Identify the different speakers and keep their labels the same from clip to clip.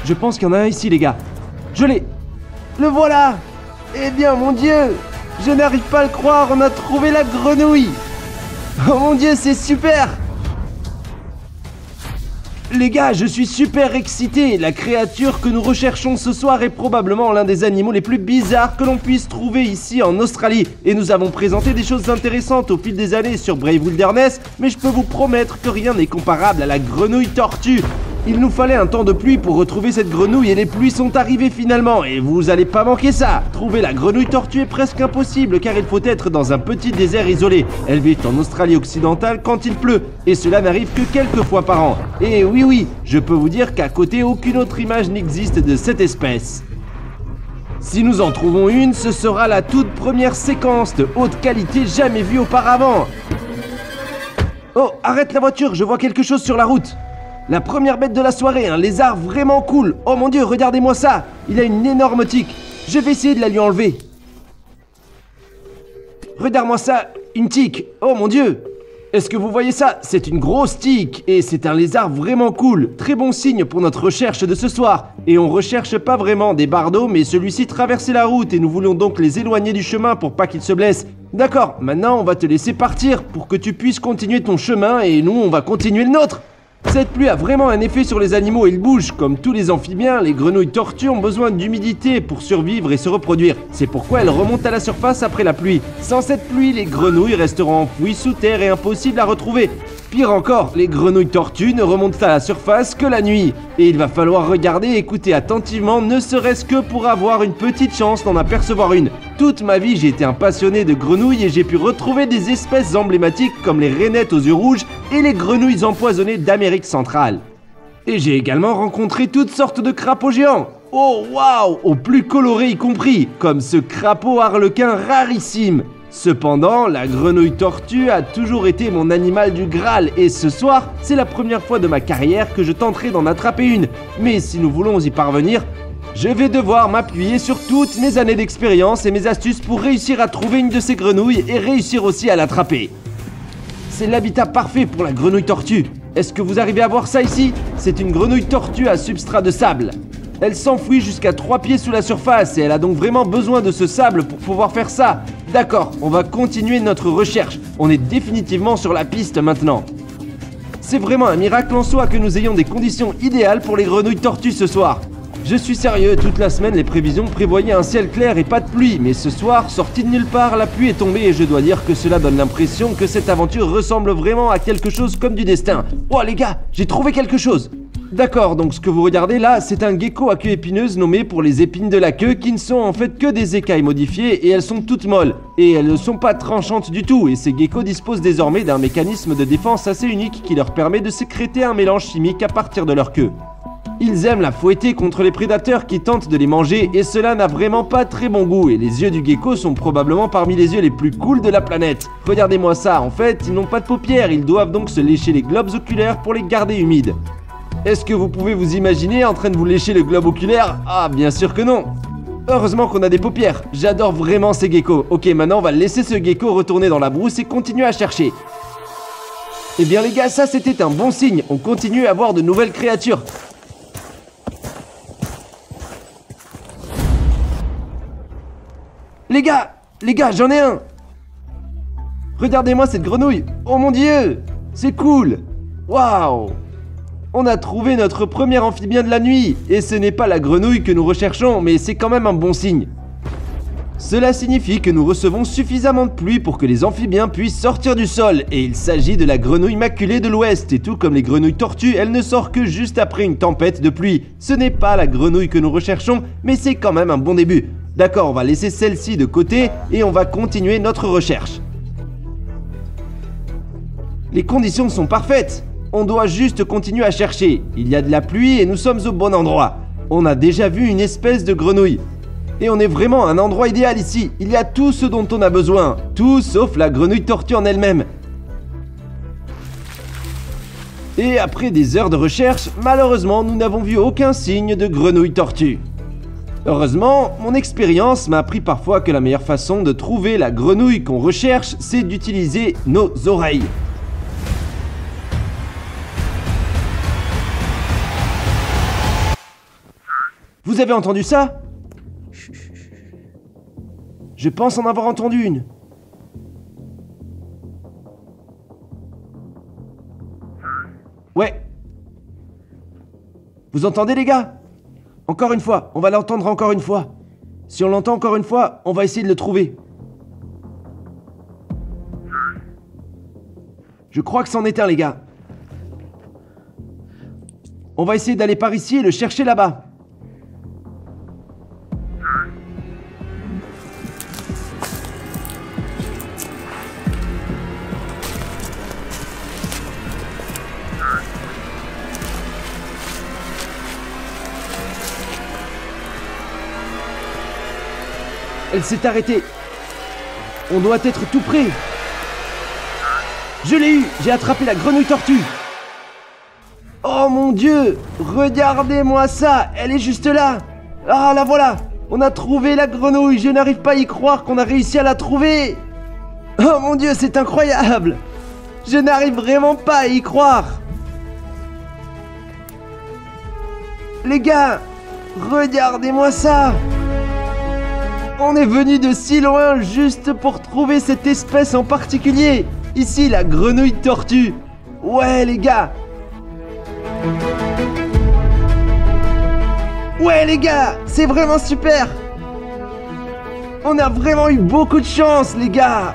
Speaker 1: Je pense qu'il y en a un ici, les gars. Je l'ai. Le voilà. Eh bien, mon Dieu, je n'arrive pas à le croire, on a trouvé la grenouille. Oh mon Dieu, c'est super. Les gars, je suis super excité. La créature que nous recherchons ce soir est probablement l'un des animaux les plus bizarres que l'on puisse trouver ici en Australie. Et nous avons présenté des choses intéressantes au fil des années sur Brave Wilderness, mais je peux vous promettre que rien n'est comparable à la grenouille tortue. Il nous fallait un temps de pluie pour retrouver cette grenouille et les pluies sont arrivées finalement et vous allez pas manquer ça. Trouver la grenouille tortue est presque impossible car il faut être dans un petit désert isolé. Elle vit en Australie occidentale quand il pleut et cela n'arrive que quelques fois par an. Et oui, je peux vous dire qu'à côté aucune autre image n'existe de cette espèce. Si nous en trouvons une, ce sera la toute première séquence de haute qualité jamais vue auparavant. Oh, arrête la voiture, je vois quelque chose sur la route. La première bête de la soirée, un lézard vraiment cool. Oh mon Dieu, regardez-moi ça. Il a une énorme tique. Je vais essayer de la lui enlever. Regarde-moi ça, une tique. Oh mon Dieu. Est-ce que vous voyez ça? C'est une grosse tique et c'est un lézard vraiment cool. Très bon signe pour notre recherche de ce soir. Et on recherche pas vraiment des bardeaux, mais celui-ci traversait la route et nous voulions donc les éloigner du chemin pour pas qu'ils se blessent. D'accord, maintenant on va te laisser partir pour que tu puisses continuer ton chemin et nous on va continuer le nôtre. Cette pluie a vraiment un effet sur les animaux, ils bougent. Comme tous les amphibiens, les grenouilles tortues ont besoin d'humidité pour survivre et se reproduire. C'est pourquoi elles remontent à la surface après la pluie. Sans cette pluie, les grenouilles resteront enfouies sous terre et impossibles à retrouver. Pire encore, les grenouilles tortues ne remontent à la surface que la nuit. Et il va falloir regarder et écouter attentivement, ne serait-ce que pour avoir une petite chance d'en apercevoir une. Toute ma vie, j'ai été un passionné de grenouilles et j'ai pu retrouver des espèces emblématiques comme les rainettes aux yeux rouges et les grenouilles empoisonnées d'Amérique centrale. Et j'ai également rencontré toutes sortes de crapauds géants. Oh waouh, aux plus colorés y compris, comme ce crapaud arlequin rarissime. Cependant, la grenouille tortue a toujours été mon animal du Graal et ce soir, c'est la première fois de ma carrière que je tenterai d'en attraper une. Mais si nous voulons y parvenir, je vais devoir m'appuyer sur toutes mes années d'expérience et mes astuces pour réussir à trouver une de ces grenouilles et réussir aussi à l'attraper. C'est l'habitat parfait pour la grenouille tortue. Est-ce que vous arrivez à voir ça ici? C'est une grenouille tortue à substrat de sable. Elle s'enfouit jusqu'à 3 pieds sous la surface et elle a donc vraiment besoin de ce sable pour pouvoir faire ça. D'accord, on va continuer notre recherche. On est définitivement sur la piste maintenant. C'est vraiment un miracle en soi que nous ayons des conditions idéales pour les grenouilles tortues ce soir. Je suis sérieux, toute la semaine les prévisions prévoyaient un ciel clair et pas de pluie, mais ce soir, sorti de nulle part, la pluie est tombée et je dois dire que cela donne l'impression que cette aventure ressemble vraiment à quelque chose comme du destin. Oh les gars, j'ai trouvé quelque chose. D'accord, donc ce que vous regardez là, c'est un gecko à queue épineuse nommé pour les épines de la queue qui ne sont en fait que des écailles modifiées et elles sont toutes molles. Et elles ne sont pas tranchantes du tout et ces geckos disposent désormais d'un mécanisme de défense assez unique qui leur permet de sécréter un mélange chimique à partir de leur queue. Ils aiment la fouetter contre les prédateurs qui tentent de les manger et cela n'a vraiment pas très bon goût et les yeux du gecko sont probablement parmi les yeux les plus cools de la planète. Regardez-moi ça, en fait, ils n'ont pas de paupières, ils doivent donc se lécher les globes oculaires pour les garder humides. Est-ce que vous pouvez vous imaginer en train de vous lécher le globe oculaire? Ah, bien sûr que non. Heureusement qu'on a des paupières, j'adore vraiment ces geckos. Ok, maintenant on va laisser ce gecko retourner dans la brousse et continuer à chercher. Eh bien les gars, ça c'était un bon signe, on continue à voir de nouvelles créatures. Les gars, j'en ai un. Regardez-moi cette grenouille. Oh mon Dieu, c'est cool. Waouh. On a trouvé notre premier amphibien de la nuit. Et ce n'est pas la grenouille que nous recherchons, mais c'est quand même un bon signe. Cela signifie que nous recevons suffisamment de pluie pour que les amphibiens puissent sortir du sol. Et il s'agit de la grenouille maculée de l'Ouest. Et tout comme les grenouilles tortues, elle ne sort que juste après une tempête de pluie. Ce n'est pas la grenouille que nous recherchons, mais c'est quand même un bon début. D'accord, on va laisser celle-ci de côté et on va continuer notre recherche. Les conditions sont parfaites. On doit juste continuer à chercher. Il y a de la pluie et nous sommes au bon endroit. On a déjà vu une espèce de grenouille. Et on est vraiment à un endroit idéal ici. Il y a tout ce dont on a besoin. Tout sauf la grenouille tortue en elle-même. Et après des heures de recherche, malheureusement, nous n'avons vu aucun signe de grenouille tortue. Heureusement, mon expérience m'a appris parfois que la meilleure façon de trouver la grenouille qu'on recherche, c'est d'utiliser nos oreilles. Vous avez entendu ça? Je pense en avoir entendu une. Ouais. Vous entendez les gars? Encore une fois, on va l'entendre encore une fois. Si on l'entend encore une fois, on va essayer de le trouver. Je crois que c'en est un les gars. On va essayer d'aller par ici et le chercher là-bas. Elle s'est arrêtée. On doit être tout près. Je l'ai eu. J'ai attrapé la grenouille tortue. Oh mon Dieu. Regardez-moi ça. Elle est juste là. Ah, la voilà. On a trouvé la grenouille. Je n'arrive pas à y croire qu'on a réussi à la trouver. Oh mon Dieu, c'est incroyable. Je n'arrive vraiment pas à y croire. Les gars, regardez-moi ça. On est venu de si loin juste pour trouver cette espèce en particulier. Ici, la grenouille tortue. Ouais, les gars. Ouais, les gars, c'est vraiment super. On a vraiment eu beaucoup de chance, les gars.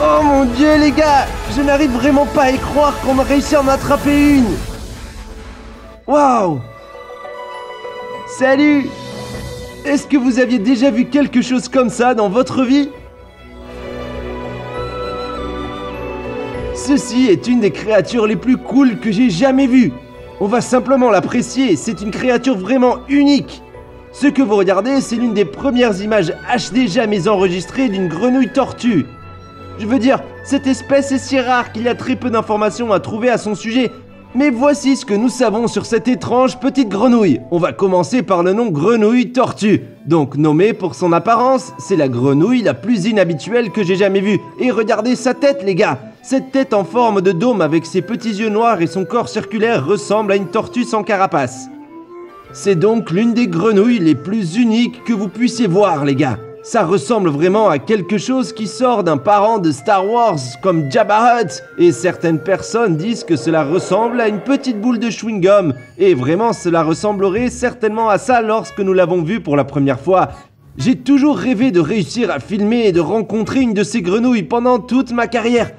Speaker 1: Oh mon Dieu, les gars, je n'arrive vraiment pas à y croire qu'on a réussi à en attraper une. Waouh. Salut! Est-ce que vous aviez déjà vu quelque chose comme ça dans votre vie? Ceci est une des créatures les plus cool que j'ai jamais vues. On va simplement l'apprécier, c'est une créature vraiment unique. Ce que vous regardez, c'est l'une des premières images HD jamais enregistrées d'une grenouille tortue. Je veux dire, cette espèce est si rare qu'il y a très peu d'informations à trouver à son sujet. Mais voici ce que nous savons sur cette étrange petite grenouille. On va commencer par le nom grenouille tortue. Donc nommée pour son apparence, c'est la grenouille la plus inhabituelle que j'ai jamais vue. Et regardez sa tête les gars. Cette tête en forme de dôme avec ses petits yeux noirs et son corps circulaire ressemble à une tortue sans carapace. C'est donc l'une des grenouilles les plus uniques que vous puissiez voir les gars. Ça ressemble vraiment à quelque chose qui sort d'un parent de Star Wars comme Jabba Hutt. Et certaines personnes disent que cela ressemble à une petite boule de chewing-gum. Et vraiment cela ressemblerait certainement à ça lorsque nous l'avons vu pour la première fois. J'ai toujours rêvé de réussir à filmer et de rencontrer une de ces grenouilles pendant toute ma carrière.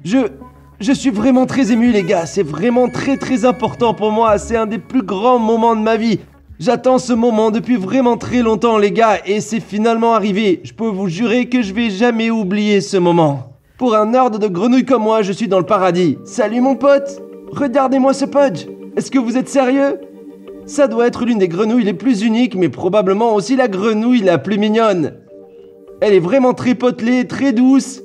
Speaker 1: Je suis vraiment très ému les gars, c'est vraiment très important pour moi, c'est un des plus grands moments de ma vie. J'attends ce moment depuis vraiment très longtemps les gars et c'est finalement arrivé. Je peux vous jurer que je vais jamais oublier ce moment. Pour un nerd de grenouille comme moi, je suis dans le paradis. Salut mon pote, regardez-moi ce Pudge. Est-ce que vous êtes sérieux? Ça doit être l'une des grenouilles les plus uniques mais probablement aussi la grenouille la plus mignonne. Elle est vraiment très potelée, très douce.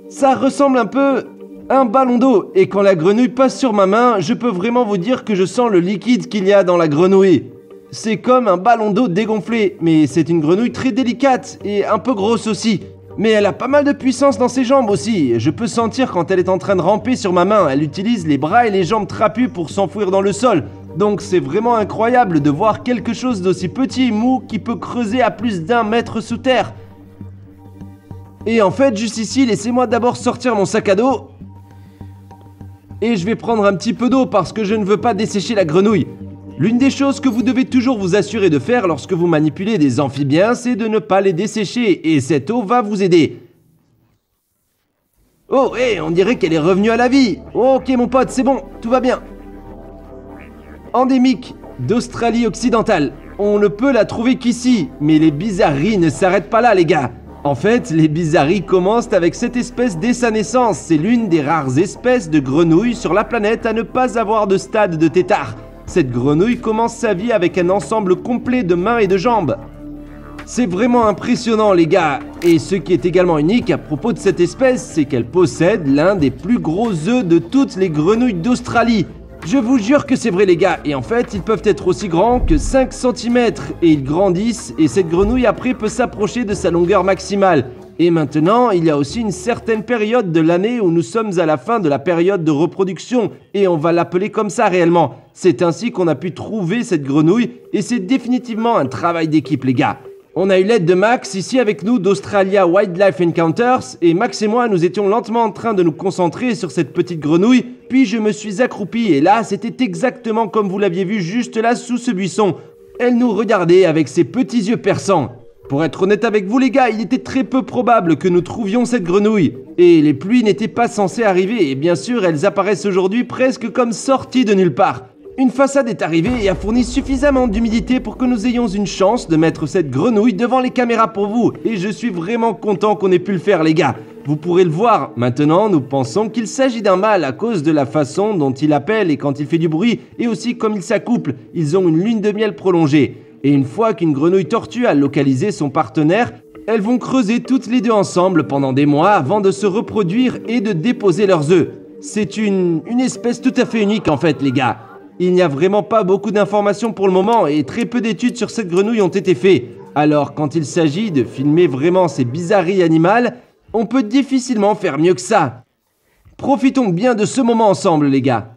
Speaker 1: Ça ressemble un peu à un ballon d'eau et quand la grenouille passe sur ma main, je peux vraiment vous dire que je sens le liquide qu'il y a dans la grenouille. C'est comme un ballon d'eau dégonflé, mais c'est une grenouille très délicate et un peu grosse aussi. Mais elle a pas mal de puissance dans ses jambes aussi. Je peux sentir quand elle est en train de ramper sur ma main, elle utilise les bras et les jambes trapus pour s'enfouir dans le sol. Donc c'est vraiment incroyable de voir quelque chose d'aussi petit et mou qui peut creuser à plus d'1 mètre sous terre. Et en fait, juste ici, laissez-moi d'abord sortir mon sac à dos. Et je vais prendre un petit peu d'eau parce que je ne veux pas dessécher la grenouille. L'une des choses que vous devez toujours vous assurer de faire lorsque vous manipulez des amphibiens, c'est de ne pas les dessécher. Et cette eau va vous aider. Oh, hé, on dirait qu'elle est revenue à la vie. Oh, ok mon pote, c'est bon, tout va bien. Endémique d'Australie occidentale. On ne peut la trouver qu'ici, mais les bizarreries ne s'arrêtent pas là les gars. En fait, les bizarreries commencent avec cette espèce dès sa naissance. C'est l'une des rares espèces de grenouilles sur la planète à ne pas avoir de stade de tétard. Cette grenouille commence sa vie avec un ensemble complet de mains et de jambes. C'est vraiment impressionnant les gars. Et ce qui est également unique à propos de cette espèce, c'est qu'elle possède l'un des plus gros œufs de toutes les grenouilles d'Australie. Je vous jure que c'est vrai les gars, et en fait ils peuvent être aussi grands que 5 cm et ils grandissent et cette grenouille après peut s'approcher de sa longueur maximale. Et maintenant, il y a aussi une certaine période de l'année où nous sommes à la fin de la période de reproduction, et on va l'appeler comme ça réellement. C'est ainsi qu'on a pu trouver cette grenouille, et c'est définitivement un travail d'équipe les gars. On a eu l'aide de Max ici avec nous d'Australia Wildlife Encounters, et Max et moi nous étions lentement en train de nous concentrer sur cette petite grenouille, puis je me suis accroupi, et là c'était exactement comme vous l'aviez vu juste là sous ce buisson. Elle nous regardait avec ses petits yeux perçants. Pour être honnête avec vous les gars, il était très peu probable que nous trouvions cette grenouille. Et les pluies n'étaient pas censées arriver, et bien sûr elles apparaissent aujourd'hui presque comme sorties de nulle part. Une façade est arrivée et a fourni suffisamment d'humidité pour que nous ayons une chance de mettre cette grenouille devant les caméras pour vous. Et je suis vraiment content qu'on ait pu le faire les gars. Vous pourrez le voir. Maintenant, nous pensons qu'il s'agit d'un mâle à cause de la façon dont il appelle et quand il fait du bruit, et aussi comme il s'accouple. Ils ont une lune de miel prolongée. Et une fois qu'une grenouille tortue a localisé son partenaire, elles vont creuser toutes les deux ensemble pendant des mois avant de se reproduire et de déposer leurs œufs. C'est une espèce tout à fait unique en fait les gars. Il n'y a vraiment pas beaucoup d'informations pour le moment et très peu d'études sur cette grenouille ont été faites. Alors quand il s'agit de filmer vraiment ces bizarreries animales, on peut difficilement faire mieux que ça. Profitons bien de ce moment ensemble les gars.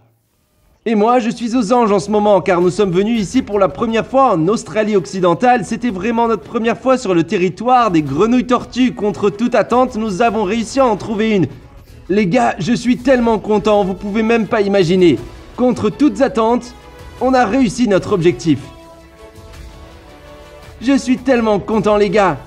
Speaker 1: Et moi, je suis aux anges en ce moment car nous sommes venus ici pour la première fois en Australie occidentale. C'était vraiment notre première fois sur le territoire des grenouilles tortues. Contre toute attente, nous avons réussi à en trouver une. Les gars, je suis tellement content, vous pouvez même pas imaginer. Contre toutes attentes, on a réussi notre objectif. Je suis tellement content les gars.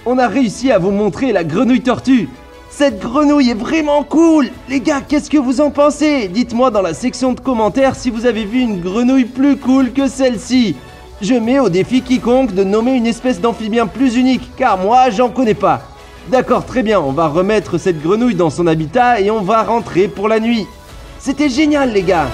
Speaker 1: On a réussi à vous montrer la grenouille tortue. Cette grenouille est vraiment cool. Les gars, qu'est-ce que vous en pensez? Dites-moi dans la section de commentaires si vous avez vu une grenouille plus cool que celle-ci. Je mets au défi quiconque de nommer une espèce d'amphibien plus unique, car moi, j'en connais pas. D'accord, très bien, on va remettre cette grenouille dans son habitat et on va rentrer pour la nuit. C'était génial, les gars!